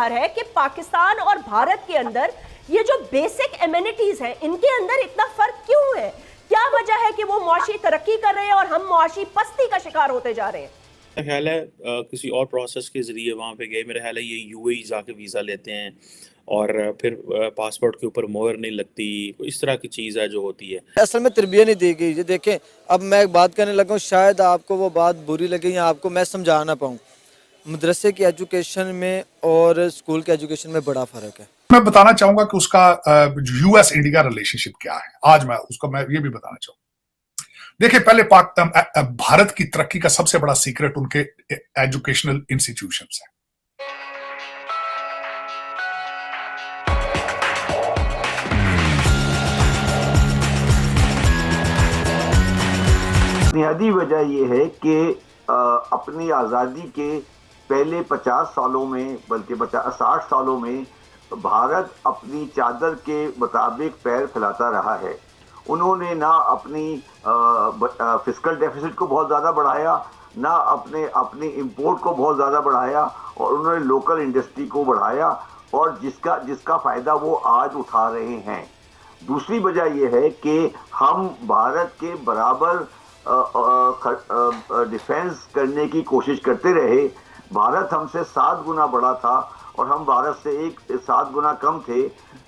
बाहर है कि पाकिस्तान और भारत के अंदर ये जो बेसिक एमिनिटीज हैं इनके अंदर इतना फर्क क्यों है? क्या वजह है कि वो मुआशी तरक्की कर रहे हैं और हम मुआशी पस्ती का शिकार होते जा रहे हैं? मेरा ख्याल है किसी और प्रोसेस के ज़रिए वहाँ पे गए। मेरा ख्याल है ये यूएई जाके वीज़ा लेते हैं और फिर पासपोर्ट के ऊपर मोहर नहीं लगती। इस तरह की चीज़ है जो होती है। असल में तरबियत नहीं दी गई। ये देखें, अब मैं एक बात करने लगा हूँ, शायद आपको वो बात बुरी लगे या आपको मैं समझा ना पाऊँ। मदरसे की एजुकेशन में और स्कूल के एजुकेशन में बड़ा फ़र्क है। मैं बताना चाहूँगा कि उसका यूएस इंडिया रिलेशनशिप क्या है। आज मैं ये भी बताना चाहूँगा। देखिए, पहले भारत की तरक्की का सबसे बड़ा सीक्रेट उनके एजुकेशनल इंस्टीट्यूशंस हैं। बुनियादी वजह यह है कि अपनी आज़ादी के पहले 50 सालों में, बल्कि 60 सालों में भारत अपनी चादर के मुताबिक पैर फैलाता रहा है। उन्होंने ना अपनी फिस्कल डेफिसिट को बहुत ज़्यादा बढ़ाया, ना अपने इंपोर्ट को बहुत ज़्यादा बढ़ाया, और उन्होंने लोकल इंडस्ट्री को बढ़ाया, और जिसका फ़ायदा वो आज उठा रहे हैं। दूसरी वजह यह है कि हम भारत के बराबर डिफेंस करने की कोशिश करते रहे। भारत हमसे 7 गुना बड़ा था और हम भारत से 7 गुना कम थे,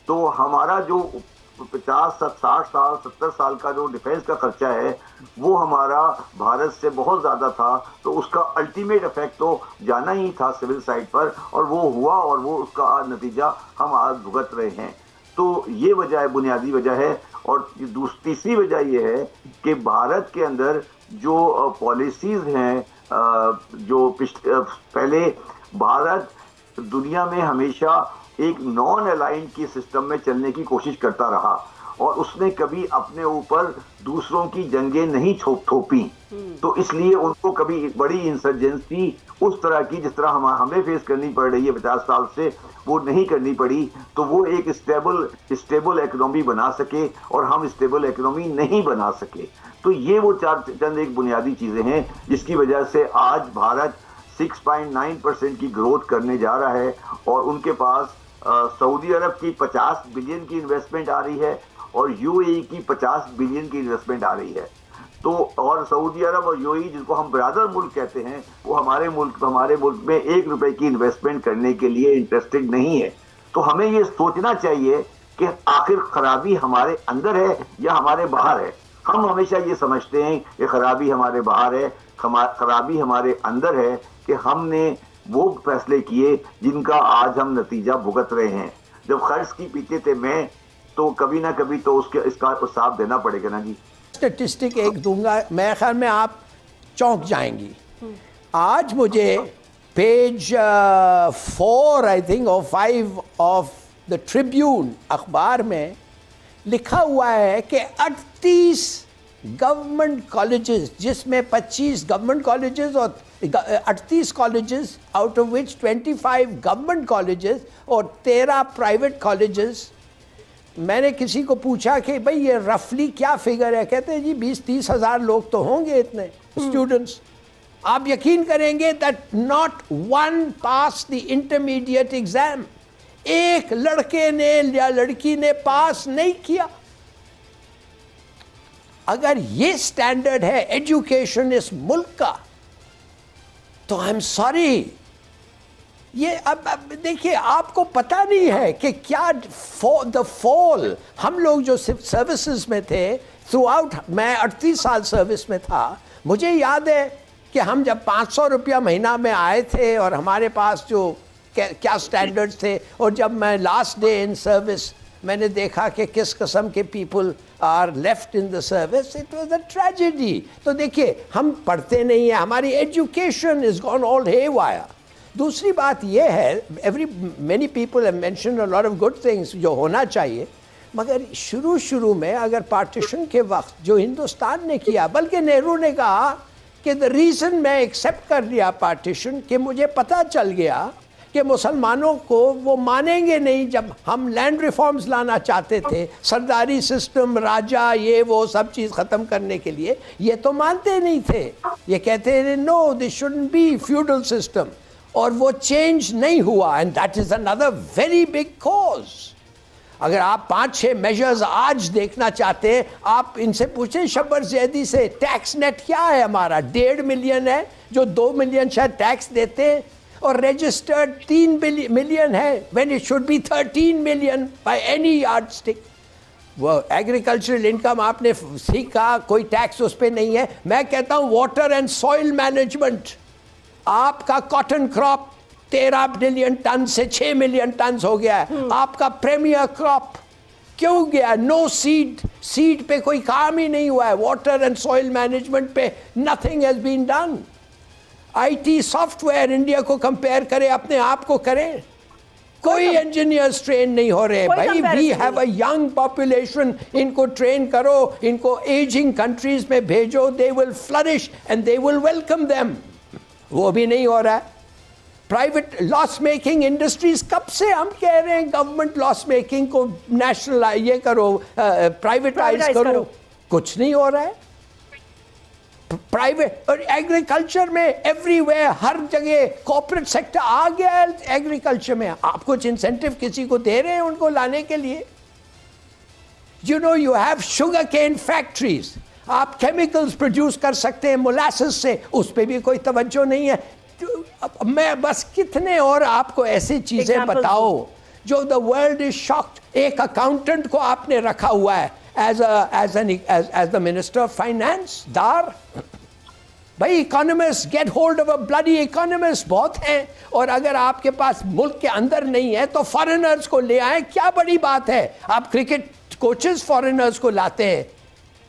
तो हमारा जो 50, 60 साल, 70 साल का जो डिफेंस का खर्चा है वो हमारा भारत से बहुत ज़्यादा था। तो उसका अल्टीमेट इफेक्ट तो जाना ही था सिविल साइड पर, और वो हुआ, और वो उसका नतीजा हम आज भुगत रहे हैं। तो ये वजह है, बुनियादी वजह है। और तीसरी वजह ये है कि भारत के अंदर जो पॉलिसीज़ हैं, जो पहले भारत दुनिया में हमेशा एक नॉन अलाइंड की सिस्टम में चलने की कोशिश करता रहा, और उसने कभी अपने ऊपर दूसरों की जंगें नहीं थोपी। तो इसलिए उनको कभी बड़ी इंसर्जेंसी उस तरह की जिस तरह हमें फेस करनी पड़ रही है 50 साल से, वो नहीं करनी पड़ी। तो वो एक स्टेबल इकोनॉमी बना सके, और हम स्टेबल इकोनॉमी नहीं बना सके। तो ये वो चंद एक बुनियादी चीज़ें हैं जिसकी वजह से आज भारत 6.9% की ग्रोथ करने जा रहा है, और उनके पास सऊदी अरब की 50 बिलियन की इन्वेस्टमेंट आ रही है, और यूएई की 50 बिलियन की इन्वेस्टमेंट आ रही है। तो और सऊदी अरब और यूएई, जिसको हम ब्रदर मुल्क कहते हैं, वो हमारे मुल्क में 1 रुपए की इन्वेस्टमेंट करने के लिए इंटरेस्टेड नहीं है। तो हमें ये सोचना चाहिए कि आखिर खराबी हमारे अंदर है या हमारे बाहर है। हम हमेशा ये समझते हैं कि खराबी हमारे बाहर है, खराबी हमारे अंदर है कि हमने वो फैसले किए जिनका आज हम नतीजा भुगत रहे हैं। जब खर्च की पीछे थे मैं, तो कभी ना कभी तो इसका हिसाब देना पड़ेगा ना जी। स्टेटिस्टिक एक दूंगा, मेरे ख्याल में आप चौंक जाएंगी। आज मुझे पेज 4 आई थिंक और 5 ऑफ द ट्रिब्यून अखबार में लिखा हुआ है कि 38 गवर्नमेंट कॉलेजेस, जिसमें 25 गवर्नमेंट कॉलेजेस और 38 colleges, out of which 25 government colleges और 13 प्राइवेट कॉलेजेस। मैंने किसी को पूछा कि भाई ये रफली क्या फिगर है, कहते हैं जी 20-30 हज़ार लोग तो होंगे इतने स्टूडेंट्स। आप यकीन करेंगे that not one pass the intermediate exam. एक लड़के ने या लड़की ने पास नहीं किया। अगर ये स्टैंडर्ड है एजुकेशन इस मुल्क का, तो आई एम सॉरी। ये अब देखिए, आपको पता नहीं है कि क्या द फॉल, हम लोग जो सिर्फ सर्विसेज में थे थ्रू आउट, मैं 38 साल सर्विस में था, मुझे याद है कि हम जब 500 रुपया महीना में आए थे और हमारे पास जो क्या स्टैंडर्ड्स थे, और जब मैं लास्ट डे इन सर्विस मैंने देखा कि किस किस्म के people are left in the service, it was a tragedy. तो देखिए, हम पढ़ते नहीं हैं, हमारी education is gone all haywire. दूसरी बात यह है, many people have mentioned a lot of good things जो होना चाहिए, मगर शुरू में अगर पार्टीशन के वक्त जो हिंदुस्तान ने किया, बल्कि नेहरू ने कहा कि द रीज़न मैं एक्सेप्ट कर लिया पार्टीशन, कि मुझे पता चल गया कि मुसलमानों को वो मानेंगे नहीं। जब हम लैंड रिफॉर्म्स लाना चाहते थे, सरदारी सिस्टम, राजा, ये वो सब चीज़ ख़त्म करने के लिए, ये तो मानते नहीं थे। ये कहते हैं no, this shouldn't be feudal system. और वो चेंज नहीं हुआ, and that is another very big cause. अगर आप 5-6 मेजर्स आज देखना चाहते हैं, आप इनसे पूछें शब्बर जैदी से, टैक्स नेट क्या है हमारा? 1.5 मिलियन है, जो 2 मिलियन शायद टैक्स देते हैं, और रजिस्टर्ड 3 मिलियन है, when it should be 13 million by any yardstick. वो एग्रीकल्चरल इनकम आपने सीखा, कोई टैक्स उस पर नहीं है। मैं कहता हूँ वाटर एंड सॉइल मैनेजमेंट, आपका कॉटन क्रॉप 13 मिलियन टन से 6 मिलियन टन हो गया है। आपका प्रीमियर क्रॉप क्यों गया? नो सीड पे कोई काम ही नहीं हुआ है। वाटर एंड सॉइल मैनेजमेंट पे nothing has been done. IT software India को कंपेयर करें, अपने आप को करें, कोई इंजीनियर्स ट्रेन नहीं हो रहे भाई। We have a young population, इनको ट्रेन करो, इनको एजिंग कंट्रीज में भेजो, they will flourish and they will welcome them. वो भी नहीं हो रहा है। प्राइवेट लॉस मेकिंग इंडस्ट्रीज, कब से हम कह रहे हैं गवर्नमेंट लॉस मेकिंग को नेशनल ये करो, प्राइवेटाइज करो, कुछ नहीं हो रहा है। प्राइवेट और एग्रीकल्चर में एवरीवेयर, हर जगह कॉर्पोरेट सेक्टर आ गया है एग्रीकल्चर में। आप कुछ इंसेंटिव किसी को दे रहे हैं उनको लाने के लिए? You know, you have sugar cane factories, आप केमिकल्स प्रोड्यूस कर सकते हैं मोलासेस से, उस पर भी कोई तवज्जो नहीं है। मैं बस कितने और आपको ऐसी चीजें बताओ जो द वर्ल्ड इज शॉक्ड। एक अकाउंटेंट को आपने रखा हुआ है as the minister of finance, दार भाई। Economist, get hold of a bloody economist बहुत हैं, और अगर आपके पास मुल्क के अंदर नहीं है तो फॉरेनर्स को ले आए, क्या बड़ी बात है? आप क्रिकेट कोचेस फॉरेनर्स को लाते हैं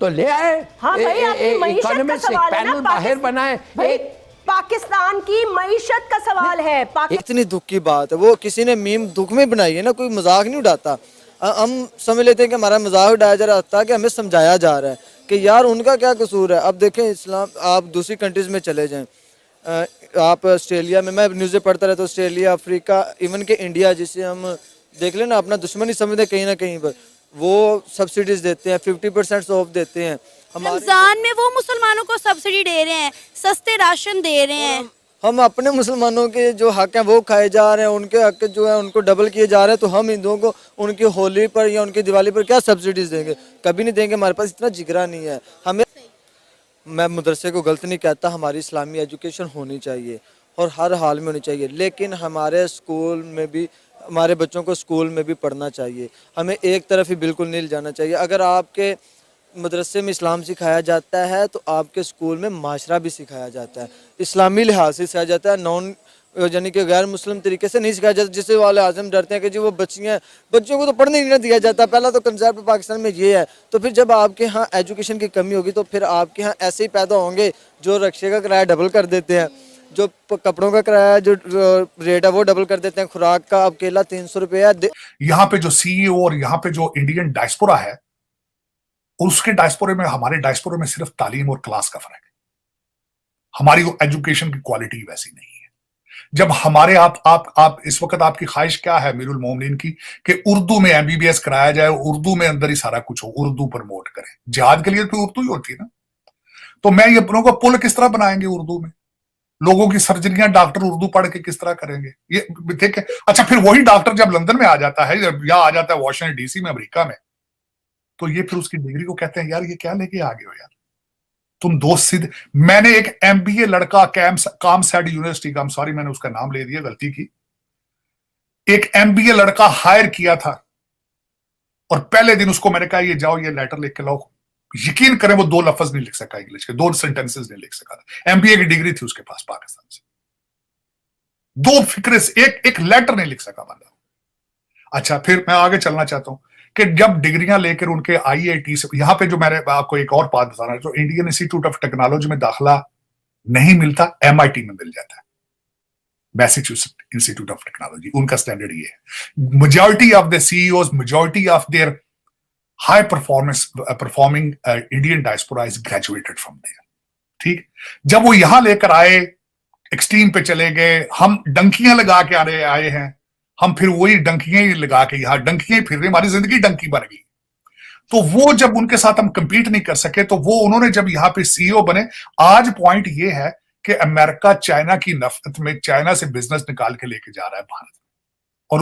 तो ले आए। हाँ भाई, इकोनॉमिस्ट एक पैनल बाहर बनाए। पाकिस्तान की मईशत का सवाल है। इतनी दुख की बात है, वो किसी ने मीम दुख में बनाई है ना, कोई मजाक नहीं उड़ाता। हम समझ लेते हैं कि हमारा मजाक उड़ाया जा रहा था, कि हमें समझाया जा रहा है कि यार उनका क्या कसूर है। अब देखें इस्लाम, आप दूसरी कंट्रीज़ में चले जाएं, आप ऑस्ट्रेलिया में, मैं न्यूज़ें पढ़ता रहता हूँ, ऑस्ट्रेलिया, अफ्रीका, इवन के इंडिया, जिसे हम देख लें ना अपना दुश्मन ही समझते कहीं ना कहीं पर, वो सब्सिडीज़ देते हैं, 50% ऑफ देते हैं। रमजान में वो मुसलमानों को सब्सिडी दे रहे हैं, सस्ते राशन दे रहे हैं। हम अपने मुसलमानों के जो हक हैं वो खाए जा रहे हैं, उनके हक जो है उनको डबल किए जा रहे हैं। तो हम हिंदुओं को उनकी होली पर या उनकी दिवाली पर क्या सब्सिडीज देंगे? कभी नहीं देंगे, हमारे पास इतना जिगरा नहीं है। हमें, मैं मदरसे को गलत नहीं कहता, हमारी इस्लामी एजुकेशन होनी चाहिए और हर हाल में होनी चाहिए, लेकिन हमारे स्कूल में भी, हमारे बच्चों को स्कूल में भी पढ़ना चाहिए। हमें एक तरफ ही बिल्कुल नहीं जाना चाहिए। अगर आपके मदरसे में इस्लाम सिखाया जाता है तो आपके स्कूल में माशरा भी सिखाया जाता है, इस्लामी लिहाज से सिखाया जाता है, नॉन यानी कि गैर मुस्लिम तरीके से नहीं सिखाया जाता, जिससे वाले आज़म डरते हैं कि जी वो बच्चियों को तो पढ़ने ही नहीं दिया जाता। पहला तो कंसेप्ट पाकिस्तान में ये है। तो फिर जब आपके यहाँ एजुकेशन की कमी होगी तो फिर आपके यहाँ ऐसे ही पैदा होंगे जो रक्शे का किराया डबल कर देते हैं, जो कपड़ों का किराया जो रेट है वो डबल कर देते हैं, खुराक का अब केला 300 रुपये है। यहाँ पे जो CEO और यहाँ पे जो इंडियन डायस्पोरा है, उसके डायस्पोरे में, हमारे डायस्पोरे में सिर्फ तालीम और क्लास का फर्क है। हमारी एजुकेशन की क्वालिटी वैसी नहीं है। जब हमारे आप इस वक्त आपकी ख्वाहिश क्या है मीरुल मोमिनीन की, कि उर्दू में MBBS कराया जाए, उर्दू में अंदर ही सारा कुछ हो, उर्दू प्रमोट करें। जिहाद के लिए तो उर्दू ही होती है ना। तो मैं ये लोगों को पुल किस तरह बनाएंगे उर्दू में? लोगों की सर्जरियां डॉक्टर उर्दू पढ़ के किस तरह करेंगे? ये ठीक है। अच्छा, फिर वही डॉक्टर जब लंदन में आ जाता है या आ जाता है वॉशिंगटन DC में, अमेरिका में, तो ये फिर उसकी डिग्री को कहते हैं यार ये क्या लेके आ गए हो यार तुम दोस्त सिद्ध। मैंने एक MBA लड़का कामसैड यूनिवर्सिटी का, सॉरी मैंने उसका नाम ले दिया, गलती की, एक MBA लड़का हायर किया था और पहले दिन उसको मैंने कहा ये जाओ ये लेटर लिख के लाओ। यकीन करें वो 2 लफ्ज नहीं लिख सका इंग्लिश के, 2 सेंटेंसेस नहीं लिख सका था। MBA की डिग्री थी उसके पास पाकिस्तान से, 2 फिक्रे से एक लेटर नहीं लिख सका बंदा। अच्छा, फिर मैं आगे चलना चाहता हूं कि जब डिग्रियां लेकर उनके IIT से, यहां पे जो मैंने आपको एक और बात बताना, जो इंडियन इंस्टीट्यूट ऑफ टेक्नोलॉजी में दाखिला नहीं मिलता, MIT में मिल जाता है, मैसेच्यूसेट्स इंस्टीट्यूट ऑफ टेक्नोलॉजी। उनका स्टैंडर्ड ये है। Majority of the CEOs, majority of their high performing Indian diaspora is graduated from there. ठीक, जब वो यहां लेकर आए, एक्सट्रीम पे चले गए, हम डंकियां लगा के आए हैं, हम फिर वही डंकियां ही लगा के यहां डंकियां ही फिर रही, हमारी जिंदगी डंकी बन गई। तो वो जब उनके साथ हम कंपीट नहीं कर सके, तो वो उन्होंने जब यहाँ पे CEO बने। आज पॉइंट ये है कि अमेरिका चाइना की नफरत में चाइना से बिजनेस निकाल के लेके जा रहा है भारत, और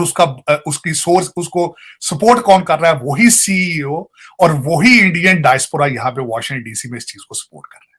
उसकी सोर्स, उसको सपोर्ट कौन कर रहा है? वही सीईओ और वही इंडियन डायस्पोरा यहाँ पे वॉशिंगटन डीसी में इस चीज को सपोर्ट कर रहा है।